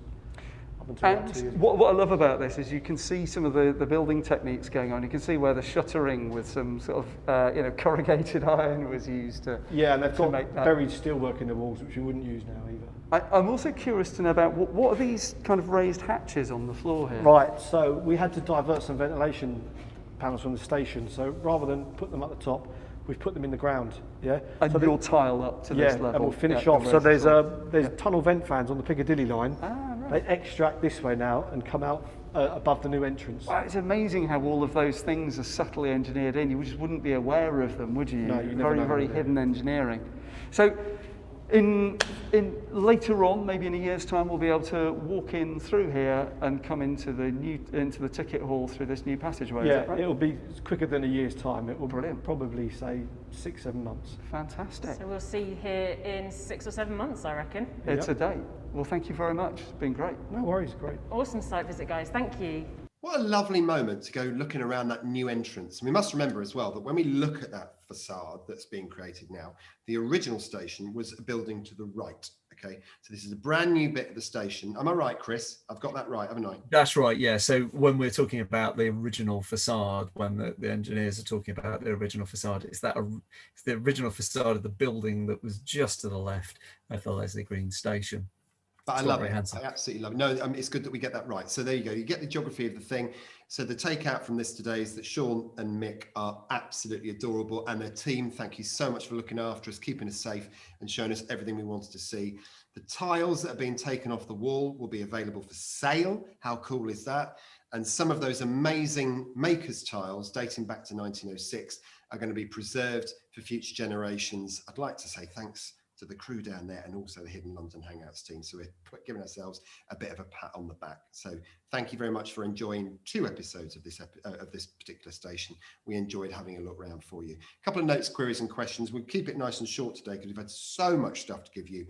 [SPEAKER 8] up until about 2 years
[SPEAKER 2] And
[SPEAKER 8] ago.
[SPEAKER 2] what I love about this is you can see some of the building techniques going on. You can see where the shuttering with some sort of corrugated iron was used to.
[SPEAKER 8] Yeah, and they've
[SPEAKER 2] to
[SPEAKER 8] got
[SPEAKER 2] make that.
[SPEAKER 8] buried steelwork in the walls, which you wouldn't use now either.
[SPEAKER 2] I'm also curious to know about what are these kind of raised hatches on the floor here?
[SPEAKER 8] Right, so we had to divert some ventilation panels from the station. So rather than put them at the top, we've put them in the ground. Yeah,
[SPEAKER 2] And
[SPEAKER 8] so
[SPEAKER 2] you'll tile up to this level.
[SPEAKER 8] and we'll finish
[SPEAKER 2] Yeah,
[SPEAKER 8] off.
[SPEAKER 2] the
[SPEAKER 8] So
[SPEAKER 2] raised
[SPEAKER 8] there's
[SPEAKER 2] floor.
[SPEAKER 8] tunnel vent fans on the Piccadilly line.
[SPEAKER 2] Ah, right.
[SPEAKER 8] They extract this way now and come out above the new entrance.
[SPEAKER 2] Wow, it's amazing how all of those things are subtly engineered in. You just wouldn't be aware of them, would you?
[SPEAKER 8] No, you never
[SPEAKER 2] Very,
[SPEAKER 8] know
[SPEAKER 2] very
[SPEAKER 8] they're
[SPEAKER 2] hidden engineering. So, in later on, maybe in a year's time, we'll be able to walk in through here and come into the ticket hall through this new passageway. Is
[SPEAKER 8] Yeah,
[SPEAKER 2] that right?
[SPEAKER 8] it'll be quicker than a year's time. It will
[SPEAKER 2] Brilliant.
[SPEAKER 8] probably say 6-7 months.
[SPEAKER 2] Fantastic.
[SPEAKER 1] So we'll see you here in 6 or 7 months, I reckon.
[SPEAKER 2] It's
[SPEAKER 8] Yep.
[SPEAKER 2] a date. Well, thank you very much. It's been great.
[SPEAKER 8] No worries, great.
[SPEAKER 1] Awesome site visit, guys. Thank you.
[SPEAKER 3] What a lovely moment to go looking around that new entrance. And we must remember as well that when we look at that facade that's being created now, the original station was a building to the right. Okay, so this is a brand new bit of the station. Am I right, Chris? I've got that right, haven't I?
[SPEAKER 4] That's right, yeah. So when we're talking about the original facade, when the engineers are talking about the original facade, it's the original facade of the building that was just to the left of the Leslie Green station.
[SPEAKER 3] But I
[SPEAKER 4] It's
[SPEAKER 3] love
[SPEAKER 4] very
[SPEAKER 3] it.
[SPEAKER 4] handsome.
[SPEAKER 3] I absolutely love it. No, it's good that we get that right. So there you go. You get the geography of the thing. So the takeout from this today is that Sean and Mick are absolutely adorable, and their team, thank you so much for looking after us, keeping us safe and showing us everything we wanted to see. The tiles that are being taken off the wall will be available for sale. How cool is that? And some of those amazing makers tiles dating back to 1906 are going to be preserved for future generations. I'd like to say thanks to the crew down there and also the Hidden London Hangouts team. So we're giving ourselves a bit of a pat on the back. So thank you very much for enjoying 2 episodes of this particular station. We enjoyed having a look around for you. A couple of notes, queries and questions. We'll keep it nice and short today because we've had so much stuff to give you.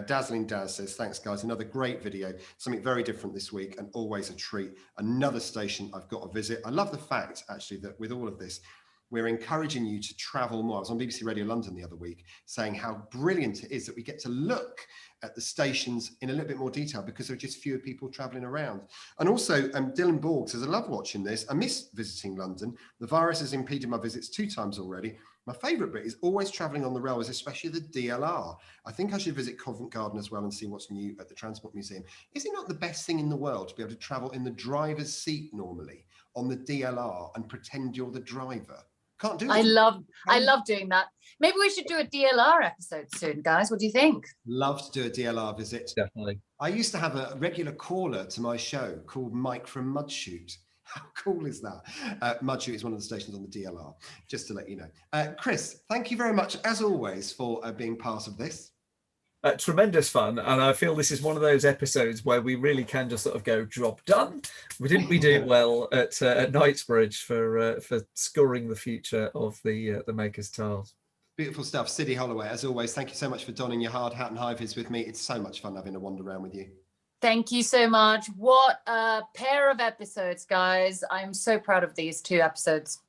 [SPEAKER 3] Dazzling Daz says, thanks guys, another great video, something very different this week and always a treat. Another station I've got to visit. I love the fact actually that with all of this, we're encouraging you to travel more. I was on BBC Radio London the other week saying how brilliant it is that we get to look at the stations in a little bit more detail because there are just fewer people travelling around. And also, Dylan Borg says, I love watching this. I miss visiting London. The virus has impeded my visits 2 times already. My favourite bit is always travelling on the railways, especially the DLR. I think I should visit Covent Garden as well and see what's new at the Transport Museum. Is it not the best thing in the world to be able to travel in the driver's seat normally on the DLR and pretend you're the driver? Can't do it.
[SPEAKER 5] I love doing that. Maybe we should do a DLR episode soon, guys. What do you think?
[SPEAKER 3] Love to do a DLR visit.
[SPEAKER 4] Definitely.
[SPEAKER 3] I used to have a regular caller to my show called Mike from Mudshoot. How cool is that? Mudshoot is one of the stations on the DLR, just to let you know. Chris, thank you very much, as always, for being part of this.
[SPEAKER 4] Tremendous fun, and I feel this is one of those episodes where we really can just sort of go job done. Didn't we do well at Knightsbridge for scoring the future of the Makers tiles?
[SPEAKER 3] Beautiful stuff. Sidney Holloway, as always, thank you so much for donning your hard hat and high vis with me. It's so much fun having a wander around with you.
[SPEAKER 5] Thank you so much. What a pair of episodes, guys. I'm so proud of these 2 episodes.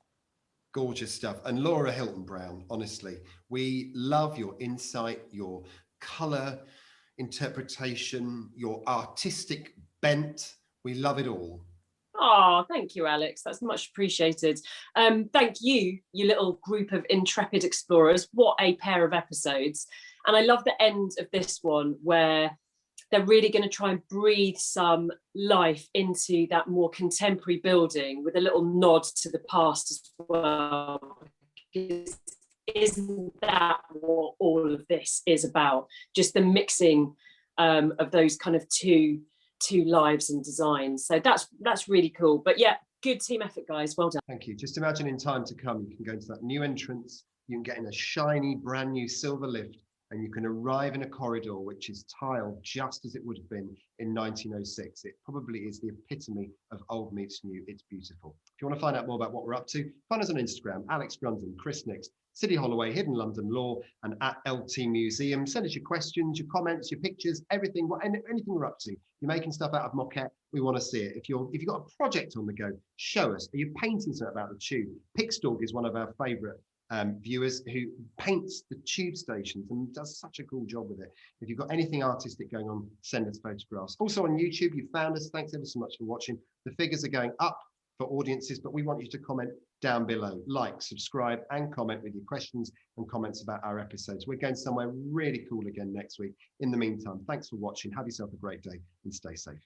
[SPEAKER 3] Gorgeous stuff. And Laura Hilton Brown, honestly, we love your insight, your colour interpretation, your artistic bent. We love it all.
[SPEAKER 6] Oh, thank you, Alex. That's much appreciated. Thank you, you little group of intrepid explorers. What a pair of episodes. And I love the end of this one where they're really going to try and breathe some life into that more contemporary building with a little nod to the past as well. Because isn't that what all of this is about? Just the mixing of those kind of two lives and designs. So that's really cool. But yeah, good team effort, guys. Well done.
[SPEAKER 3] Thank you. Just imagine in time to come, you can go into that new entrance, you can get in a shiny, brand new silver lift, and you can arrive in a corridor which is tiled just as it would have been in 1906. It probably is the epitome of old meets new. It's beautiful. If you want to find out more about what we're up to, find us on Instagram, Alex Grundon, Chris Nix, Sidney Holloway, Hidden London Law, and at LT Museum. Send us your questions, your comments, your pictures, everything, anything we're up to. You're making stuff out of moquette, we want to see it. If you've got a project on the go, show us. Are you painting something about the tube? Pixdog is one of our favourite viewers who paints the tube stations and does such a cool job with it. If you've got anything artistic going on, send us photographs. Also on YouTube, you found us. Thanks ever so much for watching. The figures are going up for audiences, but we want you to comment down below, like, subscribe, and comment with your questions and comments about our episodes. We're going somewhere really cool again next week. In the meantime, thanks for watching. Have yourself a great day and stay safe.